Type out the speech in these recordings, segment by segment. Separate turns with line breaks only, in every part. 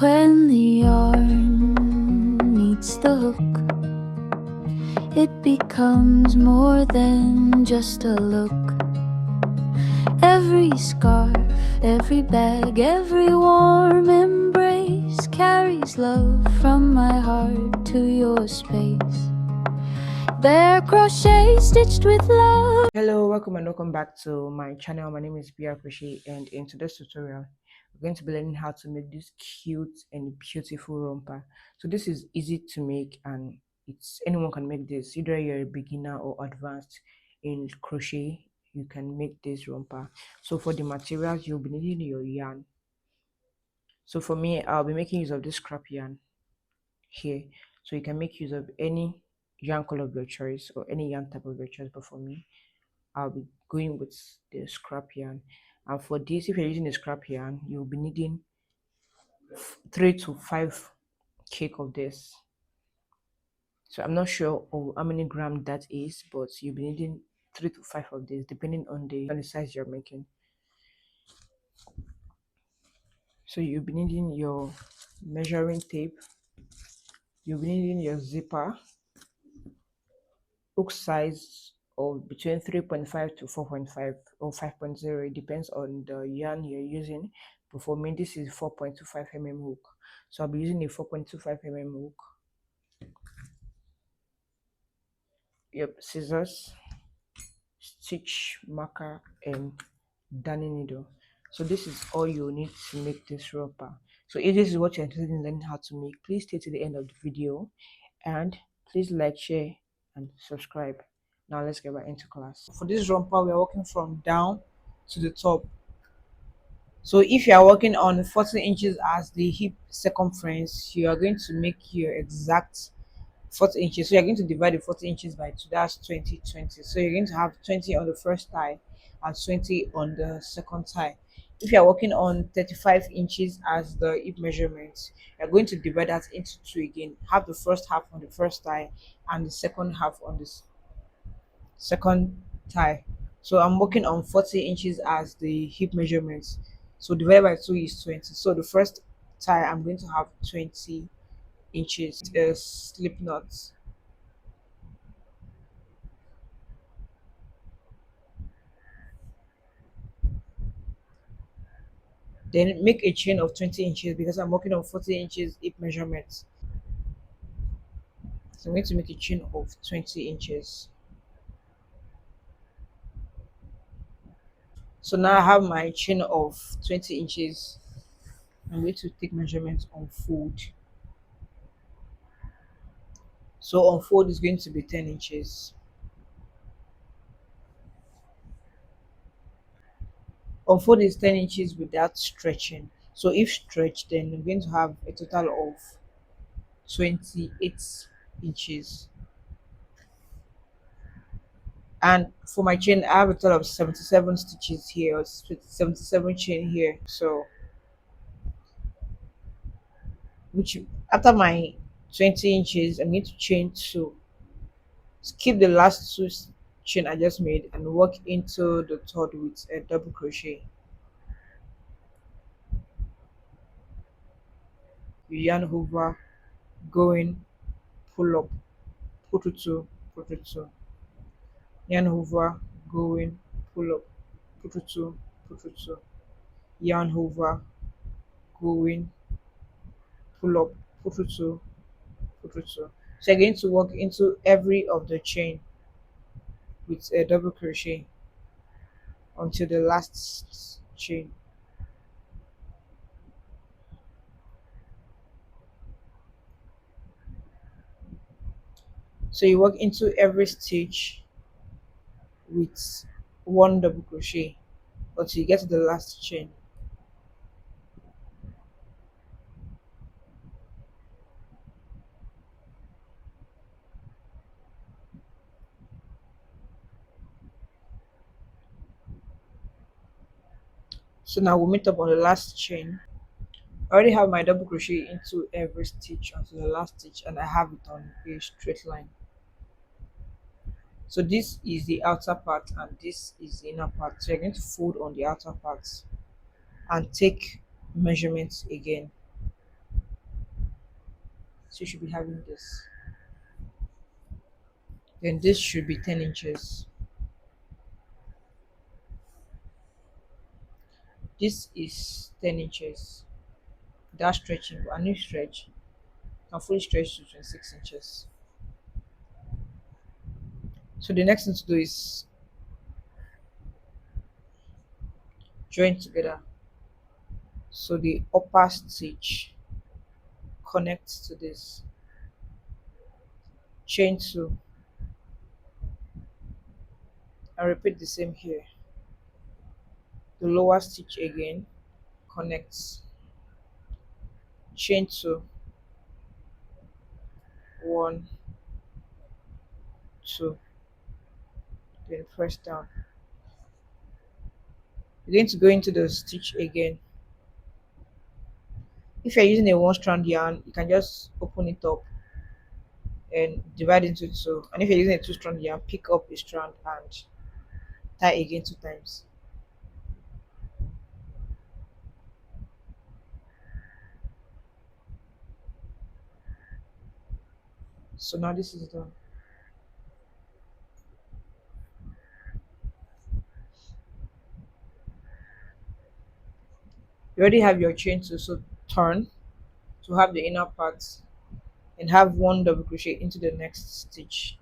When the yarn meets the hook, it becomes more than just a look. Every scarf, every bag, every warm embrace carries love from my heart to your space. BRcrochet stitched with love.
Hello, welcome back to my channel. My name is BRcrochet, and in today's tutorial we're going to be learning how to make this cute and beautiful romper. So this is easy to make, and anyone can make this. Either you're a beginner or advanced in crochet, you can make this romper. So for the materials, you'll be needing your yarn. So for me, I'll be making use of this scrap yarn here. So you can make use of any yarn color of your choice or any yarn type of your choice, but for me, I'll be going with the scrap yarn. And for this, if you're using the scrap yarn, you'll be needing 3 to 5 cake of this. So I'm not sure of how many grams that is, but you'll be needing 3 to 5 of this, depending on the size you're making. So you'll be needing your measuring tape, you'll be needing your zipper, hook size of between 3.5 to 4.5 or 5.0. It depends on the yarn you're using, but for me this is 4.25 mm hook, so I'll be using a 4.25 mm hook. Yep, scissors, stitch marker, and darning needle. So this is all you need to make this romper. So if this is what you're interested in learning how to make, please stay to the end of the video, and please like, share, and subscribe. Now let's get right into class. For this romper, we are working from down to the top. So if you are working on 40 inches as the hip circumference, you are going to make your exact 40 inches. So you're going to divide the 40 inches by 2. That's 20, 20. So you're going to have 20 on the first tie and 20 on the second tie. If you're working on 35 inches as the hip measurement, you're going to divide that into 2 again. Have the first half on the first tie and the second half on the second tie. So I'm working on 40 inches as the hip measurement. So divided by 2 is 20. So the first tie, I'm going to have 20 inches. A slip knot. Then make a chain of 20 inches because I'm working on 40 inches hip measurement. So I'm going to make a chain of 20 inches. So now I have my chain of 20 inches. I'm going to take measurements on fold. So on fold is going to be 10 inches. On fold is 10 inches without stretching. So if stretched, then I'm going to have a total of 28 inches. And for my chain, I have a total of 77 stitches here, or 77 chain here. So which after my 20 inches, I'm going to chain 2, skip the last 2 chain I just made, and work into the third with a double crochet. You yarn over, go in, pull up, put to 2, put to 2, yarn over, go in, pull up, put to 2, put to 2, yarn over, go in, pull up, put to 2, put to 2. So you're going to work into every of the chain with a double crochet until the last chain. So you work into every stitch with 1 double crochet until you get to the last chain. So now we'll meet up on the last chain. I already have my double crochet into every stitch until the last stitch, and I have it on a straight line. So this is the outer part and this is the inner part. So you're going to fold on the outer part and take measurements again. So you should be having this. Then this should be 10 inches. This is 10 inches. That stretching, a new stretch, can fully stretch to 26 inches. So the next thing to do is join together. So the upper stitch connects to this. Chain 2 and repeat the same here. The lower stitch again connects. Chain 2, 1, 2, then press down. You're going to go into the stitch again. If you're using a one strand yarn, you can just open it up and divide into two. And if you're using a two strand yarn, pick up a strand and tie again 2 times. So now this is done. You already have your chain two, so turn to have the inner part and have one double crochet into the next stitch.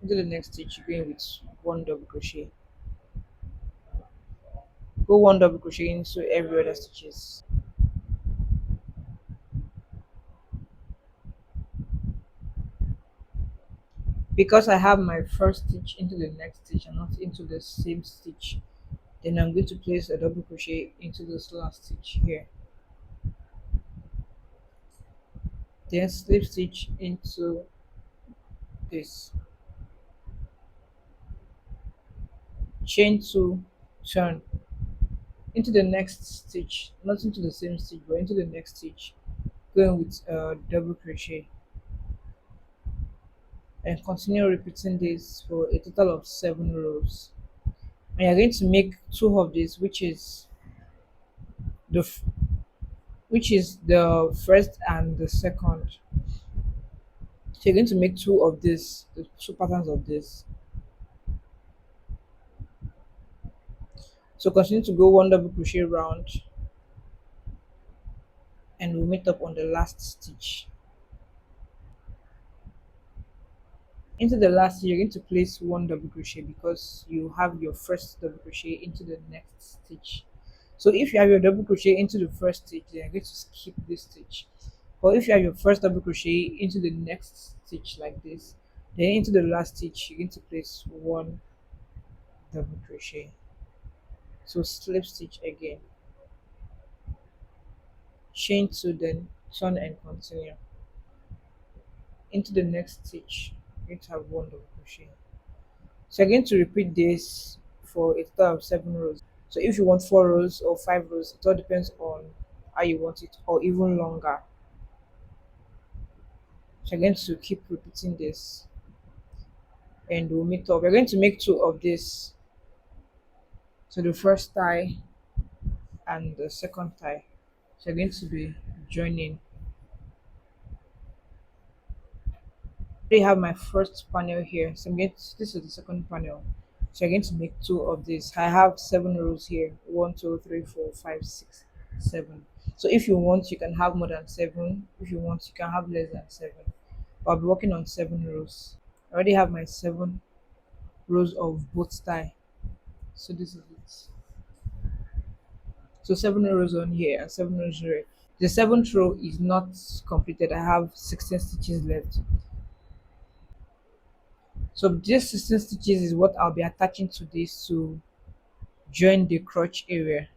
Into the next stitch, you're going with one double crochet. Go one double crochet into every other stitches. Because I have my first stitch into the next stitch and not into the same stitch, then I'm going to place a double crochet into this last stitch here. Then slip stitch into this. Chain 2, turn into the next stitch, not into the same stitch but into the next stitch, going with double crochet, and continue repeating this for a total of 7 rows. And you're going to make 2 of these, the f- which is the first and the second. So you're going to make 2 of this, the 2 patterns of this. So continue to go one double crochet round and we'll meet up on the last stitch. Into the last stitch, you're going to place one double crochet because you have your first double crochet into the next stitch. So if you have your double crochet into the first stitch, then you're going to skip this stitch. Or if you have your first double crochet into the next stitch like this, then into the last stitch you're going to place one double crochet. So slip stitch again, chain 2, then turn and continue. Into the next stitch you're going to have one double crochet. So you're going to repeat this for a total of 7 rows. So if you want 4 rows or 5 rows, it all depends on how you want it, or even longer. So you're going to keep repeating this and we'll meet up. We're going to make 2 of this. So the first tie and the second tie. So you're going to be joining. I have my first panel here. So this is the second panel. So you're going to make 2 of this. I have 7 rows here. 1, 2, 3, 4, 5, 6, 7. So if you want, you can have more than 7. If you want, you can have less than 7. But I'll be working on 7 rows. I already have my 7 rows of both tie. So this is it. So 7 rows on here and 7 rows here. The 7th row is not completed. I have 16 stitches left. So this 16 stitches is what I'll be attaching to this to join the crotch area.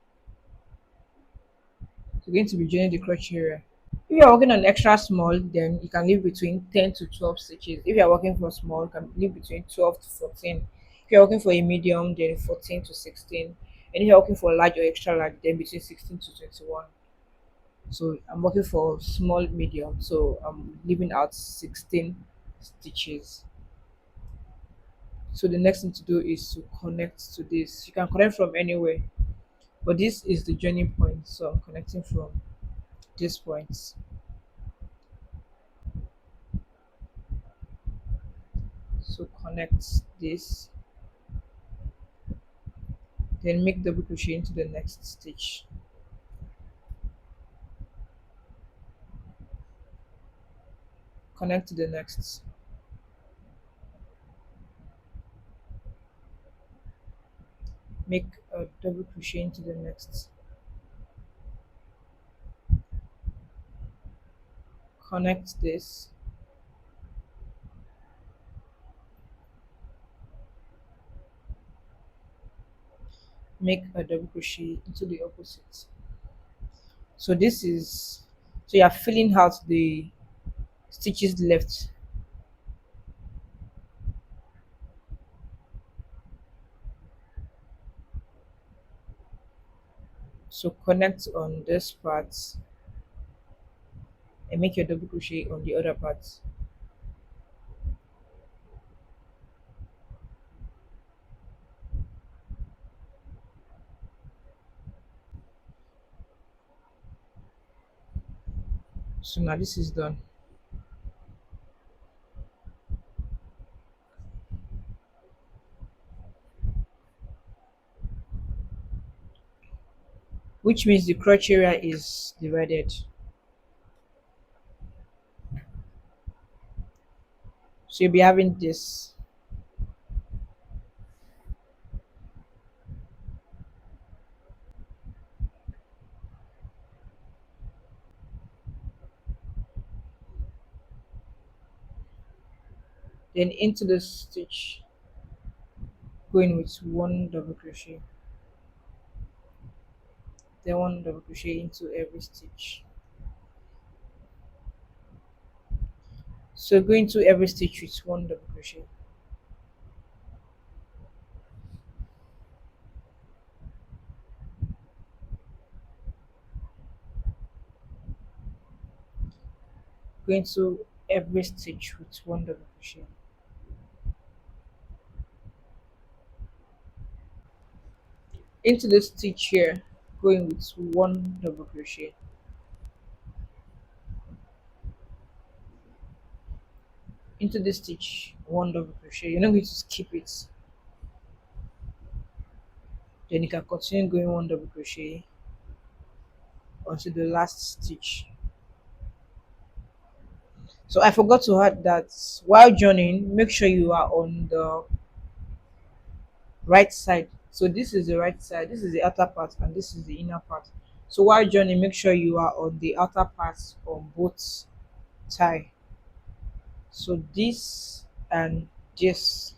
So we're going to be joining the crotch area. If you're working on extra small, then you can leave between 10 to 12 stitches. If you're working for small, you can leave between 12 to 14. If you're working for a medium, then 14 to 16. And if you're working for large or extra large, then between 16 to 21. So I'm working for small medium, so I'm leaving out 16 stitches. So the next thing to do is to connect to this. You can connect from anywhere, but this is the joining point, so I'm connecting from this point. So connect this, then make double crochet into the next stitch. Connect to the next, make a double crochet into the next, connect this, make a double crochet into the opposite. So this is, so you are filling out the stitches left. So connect on this part and make your double crochet on the other part. So now this is done. Which means the crotch area is divided. So you'll be having this. Then into the stitch, going with one double crochet, then one double crochet into every stitch. So go into every stitch with one double crochet. Go into every stitch with one double crochet. Into the stitch here, going with one double crochet. Into the stitch, one double crochet. You're not going to skip it. Then you can continue going one double crochet until the last stitch. So I forgot to add that while joining, make sure you are on the right side. So this is the right side, this is the outer part, and this is the inner part. So while joining, make sure you are on the outer parts on both tie. So this and this.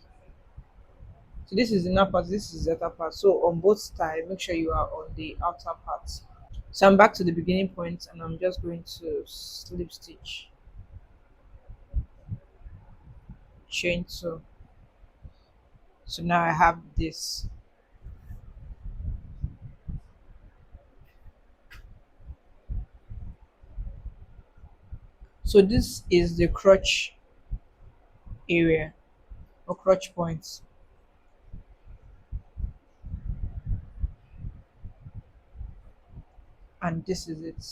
So this is the inner part, this is the outer part. So on both tie, make sure you are on the outer part. So I'm back to the beginning point and I'm just going to slip stitch, chain two. So now I have this. So this is the crotch area or crotch points, and this is it.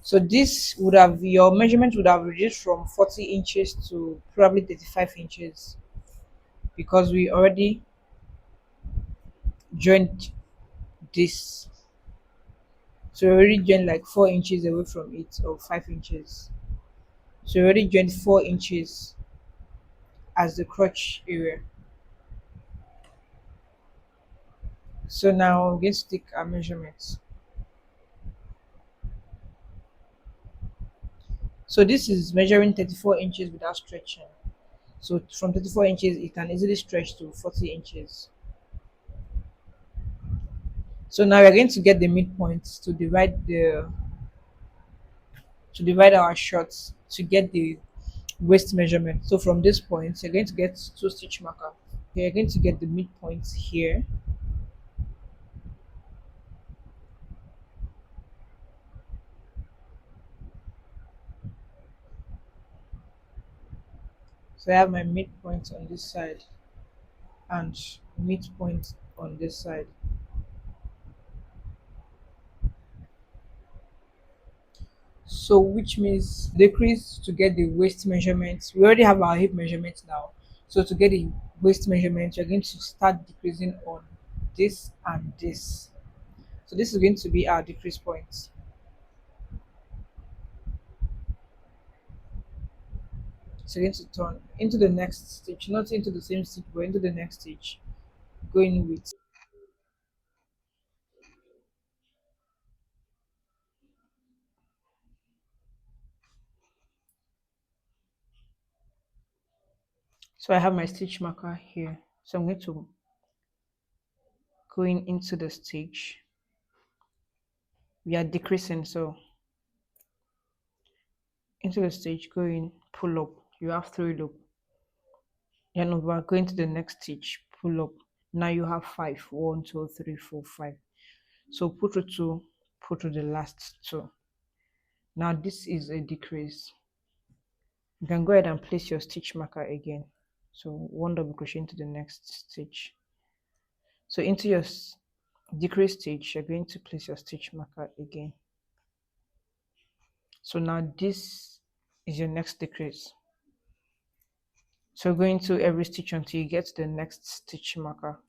So this would have, your measurement would have reduced from 40 inches to probably 35 inches because we already joined this. So we already joined like 4 inches away from it or 5 inches. So we already joined 4 inches as the crotch area. So now we're going to take our measurements. So this is measuring 34 inches without stretching. So from 34 inches, it can easily stretch to 40 inches. So now we're going to get the midpoint to divide our shots to get the waist measurement. So from this point, you're going to get two stitch marker. You're going to get the midpoint here. So I have my midpoint on this side and midpoint on this side. So which means decrease to get the waist measurements. We already have our hip measurements now. So to get the waist measurement, you're going to start decreasing on this and this. So this is going to be our decrease point. So you're going to turn into the next stitch, not into the same stitch, but into the next stitch. Going with. So I have my stitch marker here. So I'm going to going into the stitch. We are decreasing, so into the stitch, going pull up. You have three loop. And we're going to the next stitch, pull up. Now you have five. 1, 2, 3, 4, 5. So put through two, put through the last two. Now this is a decrease. You can go ahead and place your stitch marker again. So one double crochet into the next stitch. So into your decrease stitch, you're going to place your stitch marker again. So now this is your next decrease. So go into every stitch until you get to the next stitch marker.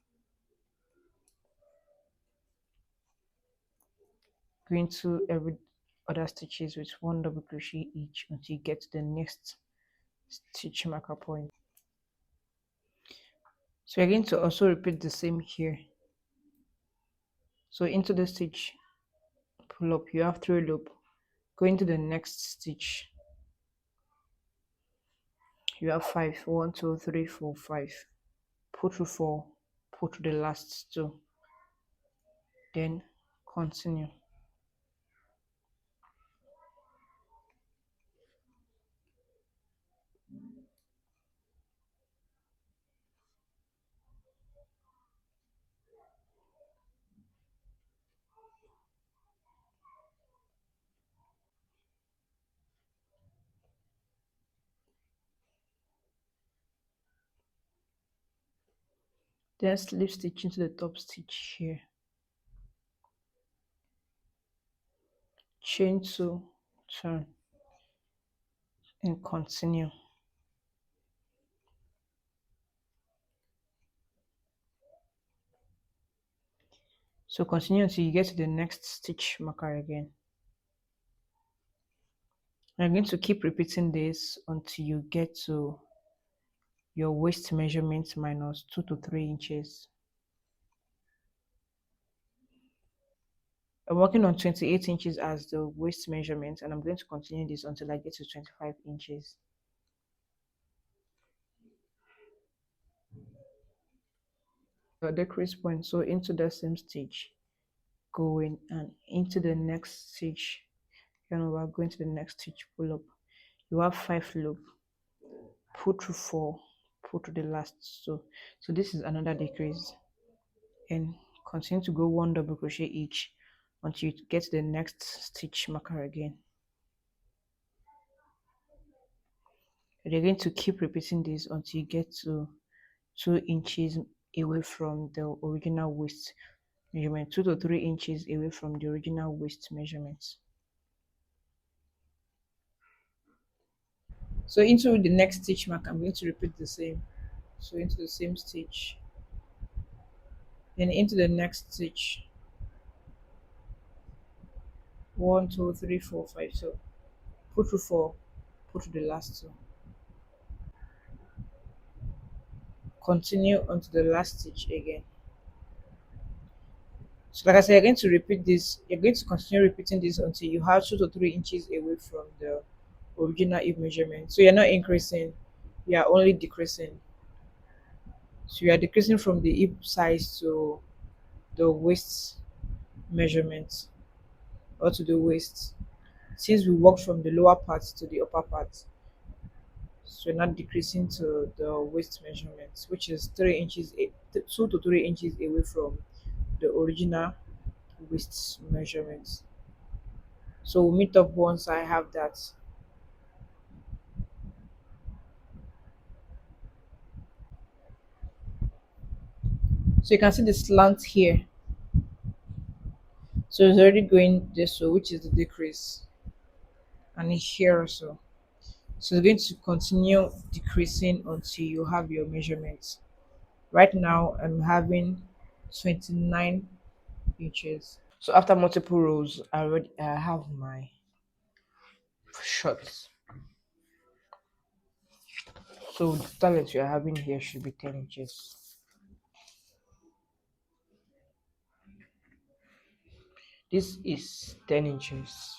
Go into every other stitches with one double crochet each until you get to the next stitch marker point. So you're going to also repeat the same here. So into the stitch, pull up, you have three loop. Go into the next stitch. You have 5. 1, 2, 3, 4, 5. Put through 4, put through the last two. Then continue. Then slip stitch into the top stitch here. Chain 2, turn, and continue. So continue until you get to the next stitch marker again. I'm going to keep repeating this until you get to your waist measurement minus 2 to 3 inches. I'm working on 28 inches as the waist measurement, and I'm going to continue this until I get to 25 inches. The decrease point, so into the same stitch, going and into the next stitch, and we're going to the next stitch, pull up. You have 5 loop, put through 4, put through the last two. So this is another decrease, and continue to go one double crochet each until you get to the next stitch marker again. And you're going to keep repeating this until you get to 2 inches away from the original waist measurement, 2 to 3 inches away from the original waist measurements. So into the next stitch mark, I'm going to repeat the same. So into the same stitch, then into the next stitch, 1, 2, 3, 4, 5. So put through 4, put through the last two. Continue onto the last stitch again. So like I said, you're going to repeat this, you're going to continue repeating this until you have 2 to 3 inches away from the original hip measurement. So you're not increasing, you are only decreasing. So you are decreasing from the hip size to the waist measurement, or to the waist. Since we work from the lower part to the upper part, so you're not decreasing to the waist measurement, which is 3 inches, 2 to 3 inches away from the original waist measurements. So we'll meet up once I have that. So you can see the slant here. So it's already going this way, which is the decrease. and here also. So it's going to continue decreasing until you have your measurements. Right now I'm having 29 inches. So after multiple rows, I have my shorts. So the talent you're having here should be 10 inches. This is 10 inches.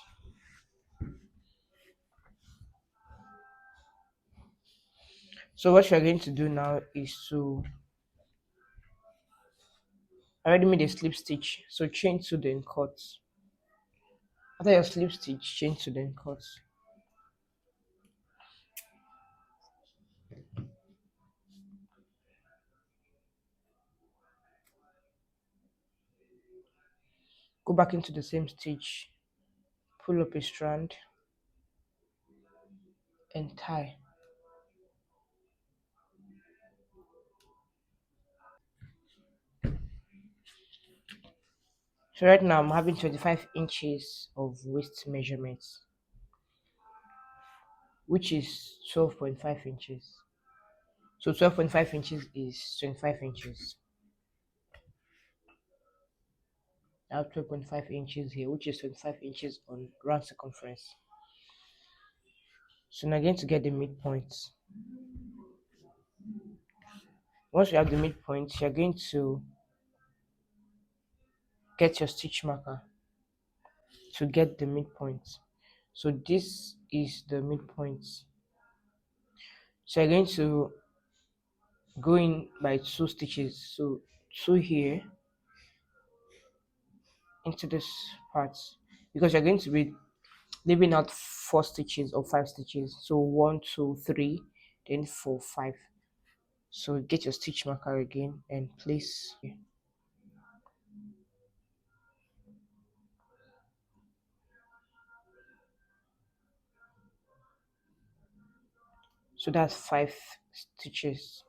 So what you're going to do now is to, I already made a slip stitch, so chain two then cut. After your slip stitch, chain two then cut. Go back into the same stitch, pull up a strand and tie. So right now I'm having 25 inches of waist measurements, which is 12.5 inches. So 12.5 inches is 25 inches. I have 12.5 inches here, which is 25 inches on round circumference. So now I'm going to get the midpoint. Once you have the midpoint, you're going to get your stitch marker to get the midpoint. So this is the midpoint. So you're going to go in by two stitches. So two here into this part, because you're going to be leaving out four stitches or five stitches. So one, two, three, then four, five. So get your stitch marker again and place here. So that's five stitches.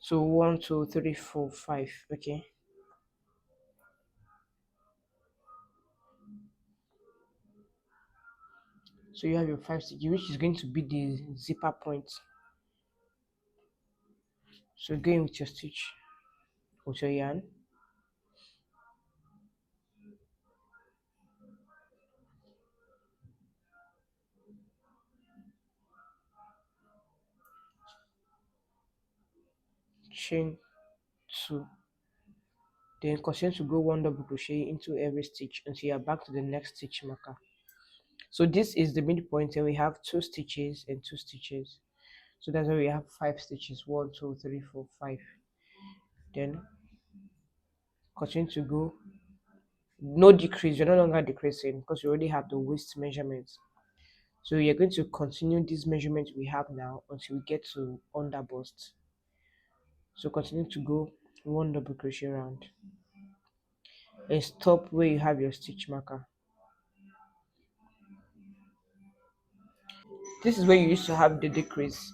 So one, two, three, four, five. Okay. So you have your five stitches, which is going to be the zipper point. So go in with your stitch, with your yarn. Chain two. Then continue to go one double crochet into every stitch until you are back to the next stitch marker. So this is the midpoint, and we have two stitches and two stitches. So that's why we have five stitches. One, two, three, four, five. Then continue to go. No decrease. You're no longer decreasing because you already have the waist measurements. So you're going to continue this measurement we have now until we get to under bust. So continue to go one double crochet round and stop where you have your stitch marker. This is where you used to have the decrease.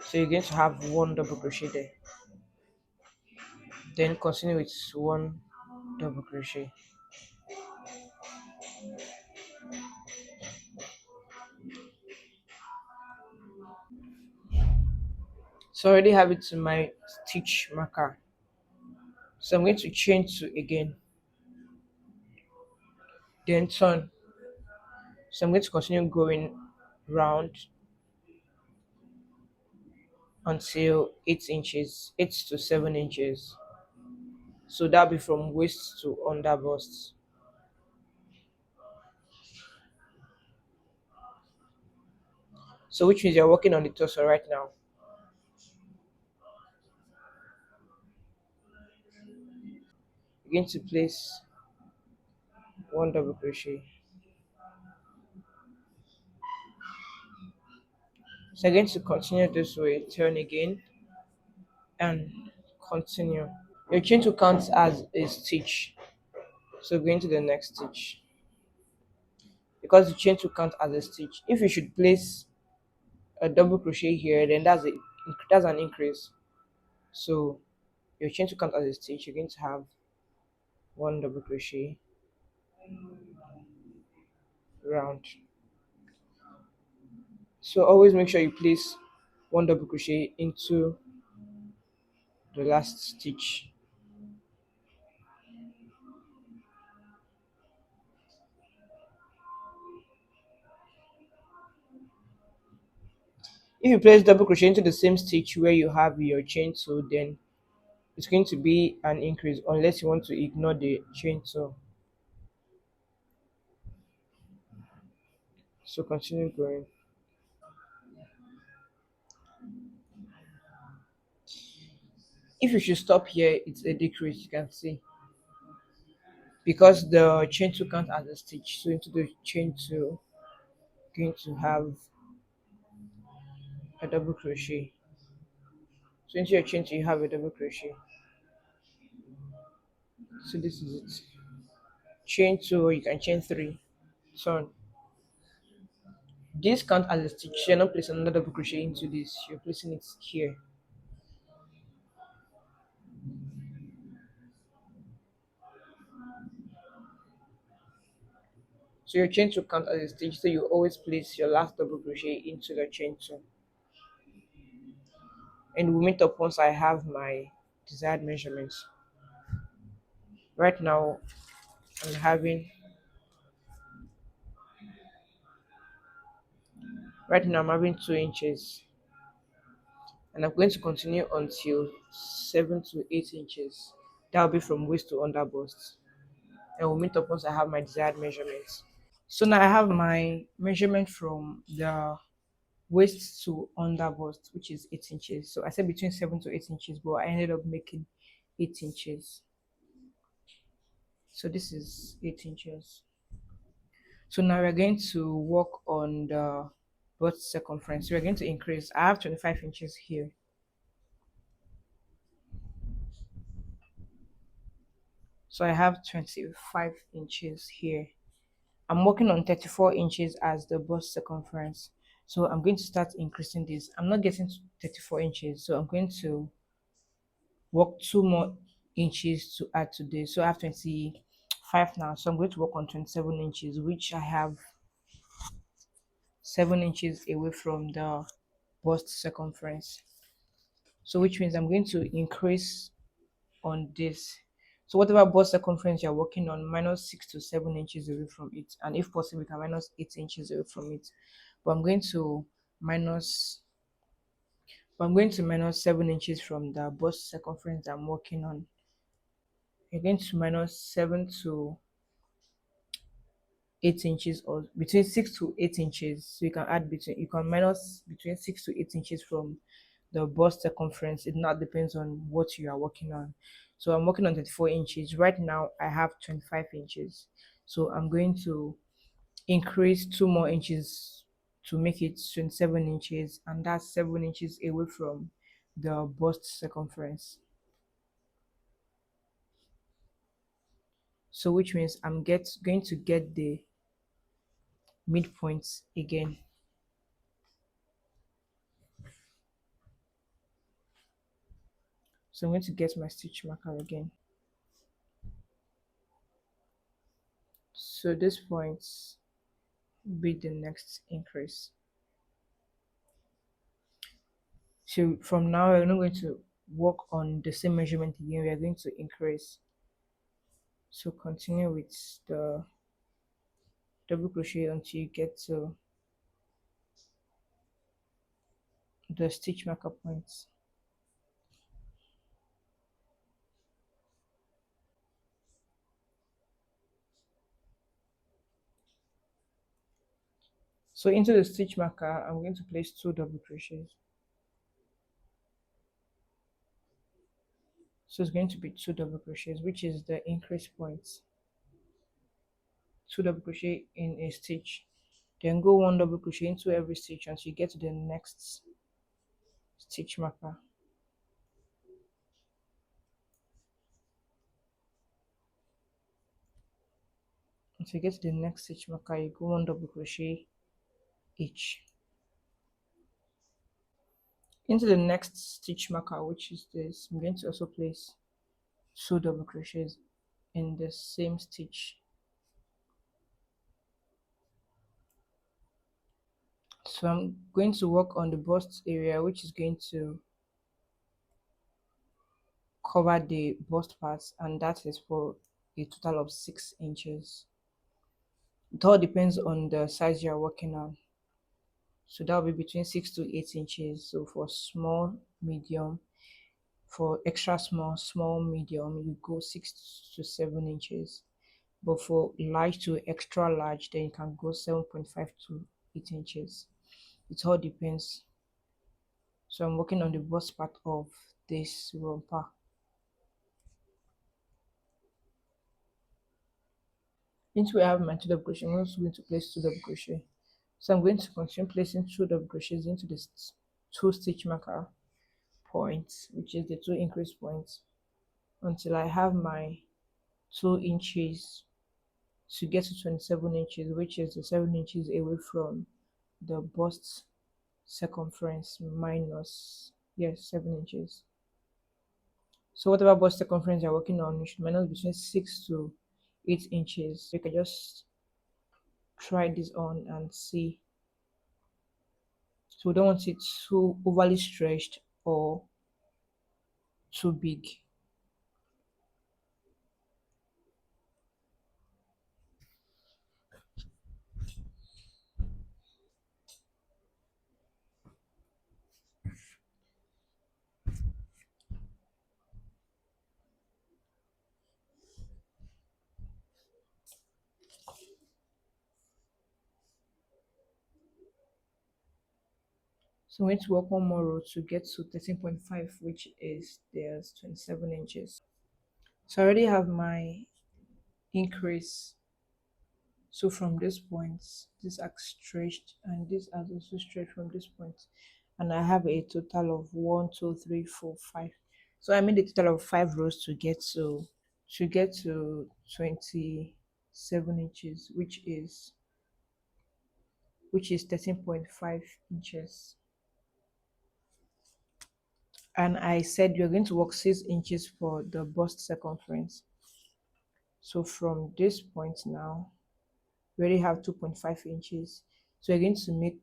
So you're going to have one double crochet there. Then continue with one double crochet. So I already have it to my stitch marker. So I'm going to chain two again, then turn. So I'm going to continue going round until 8 inches, 8 to 7 inches. So that'll be from waist to under bust. So which means you're working on the torso right now. You're going to place one double crochet. So I'm going to continue this way, turn again, and continue. Your chain to count as a stitch. So going to the next stitch. Because the chain to count as a stitch. If you should place a double crochet here, then that's an increase. So your chain to count as a stitch, you're going to have one double crochet round. So always make sure you place one double crochet into the last stitch. If you place double crochet into the same stitch where you have your chain two, then it's going to be an increase unless you want to ignore the chain two. So continue going. If you should stop here, it's a decrease, you can see, because the chain two count as a stitch. So into the chain two, going to have a double crochet. So into your chain two, you have a double crochet. So this is it. Chain two, or you can chain three. So this count as a stitch. You're not placing another double crochet into this. You're placing it here. So your chain two count as a stitch. So you always place your last double crochet into the chain two. And we'll meet up once I have my desired measurements. Right now, I'm having right now I'm having 2 inches, and I'm going to continue until 7 to 8 inches. That will be from waist to under bust. And we'll meet up once I have my desired measurements. So now I have my measurement from the waist to under bust, which is 8 inches. So I said between 7 to 8 inches, but I ended up making 8 inches. So this is 8 inches. So now we're going to work on the bust circumference. We're going to increase. I have 25 inches here. So I have 25 inches here. I'm working on 34 inches as the bust circumference. So I'm going to start increasing this. I'm not getting to 34 inches, so I'm going to work 2 more inches to add to this. So I have 25 now. So I'm going to work on 27 inches, which I have 7 inches away from the bust circumference. So which means I'm going to increase on this. So whatever bust circumference you're working on, minus 6 to 7 inches away from it, and if possible, you can minus 8 inches away from it. But minus I'm going to minus 7 inches from the bust circumference I'm working on. You're going to minus 7 to 8 inches, or between 6 to 8 inches. So you can minus between 6 to 8 inches from the bust circumference. It not depends on what you are working on. So I'm working on 34 inches. Right now I have 25 inches. So I'm going to increase 2 more inches to make it 27 inches, and that's 7 inches away from the bust circumference. So which means I'm going to get the midpoint again. So I'm going to get my stitch marker again. So this point be the next increase. So from now we're not going to work on the same measurement again, we are going to increase. So continue with the double crochet until you get to the stitch marker points. So into the stitch marker, I'm going to place 2 double crochets. So it's going to be 2 double crochets, which is the increase point. 2 double crochet in a stitch, then go 1 double crochet into every stitch until you get to the next stitch marker. Until you get to the next stitch marker, you go 1 double crochet each. Into the next stitch marker, which is this, I'm going to also place 2 double crochets in the same stitch. So I'm going to work on the bust area, which is going to cover the bust parts, and that is for a total of 6 inches. It all depends on the size you're working on. So that will be between 6 to 8 inches. So for small, medium, for extra small, small, medium, you go 6 to 7 inches. But for large to extra large, then you can go 7.5 to 8 inches. It all depends. So I'm working on the bust part of this romper. Into where I have my 2 double crochet, I'm also going to place 2 double crochet. So I'm going to continue placing 2 double crochets into this 2 stitch marker points, which is the 2 increase points, until I have my 2 inches to get to 27 inches, which is the 7 inches away from the bust circumference minus, yes, 7 inches. So whatever bust circumference you're working on, you should minus between 6 to 8 inches. You can just try this on and see. So we don't want it too overly stretched or too big. So I'm going to work one more row to get to 13.5, which is there's 27 inches. So I already have my increase. So from this point, this arc stretched and this has also stretched from this point. And I have a total of 1, 2, 3, 4, 5. So I made a total of 5 rows to get to 27 inches, which is 13.5 inches. And I said you're going to work 6 inches for the bust circumference. So from this point now, we already have 2.5 inches. So you're going to make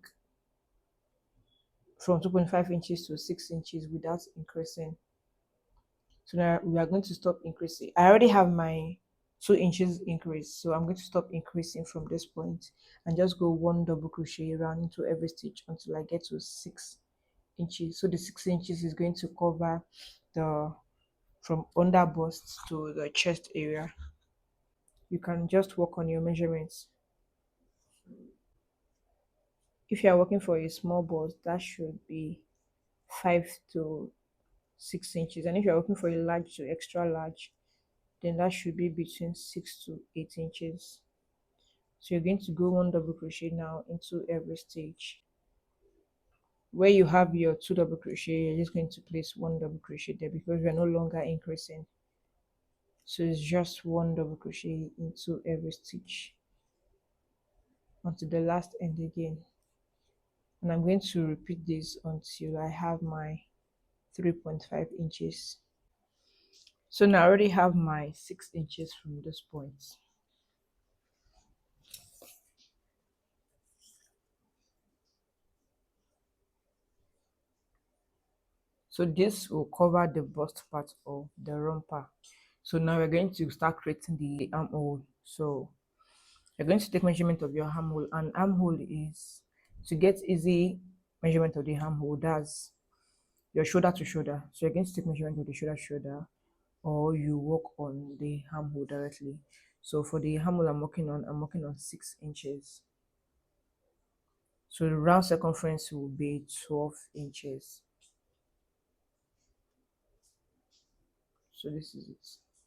from 2.5 inches to 6 inches without increasing. So now we are going to stop increasing. I already have my 2 inches increase, so I'm going to stop increasing from this point and just go 1 double crochet around into every stitch until I get to 6 inches. So the 6 inches is going to cover the from under bust to the chest area. You can just work on your measurements. If you are working for a small bust, that should be 5 to 6 inches, and if you're working for a large to extra large, then that should be between 6 to 8 inches. So you're going to go 1 double crochet now into every stitch. Where you have your 2 double crochet, you're just going to place 1 double crochet there because we're no longer increasing. So it's just 1 double crochet into every stitch until the last end again. And I'm going to repeat this until I have my 3.5 inches. So now I already have my 6 inches from this point. So this will cover the bust part of the romper. So now we're going to start creating the armhole. So you're going to take measurement of your armhole, and armhole is to get easy measurement of the armhole. That's your shoulder to shoulder. So you're going to take measurement of the shoulder to shoulder, or you work on the armhole directly. So for the armhole I'm working on 6 inches. So the round circumference will be 12 inches. So this is it.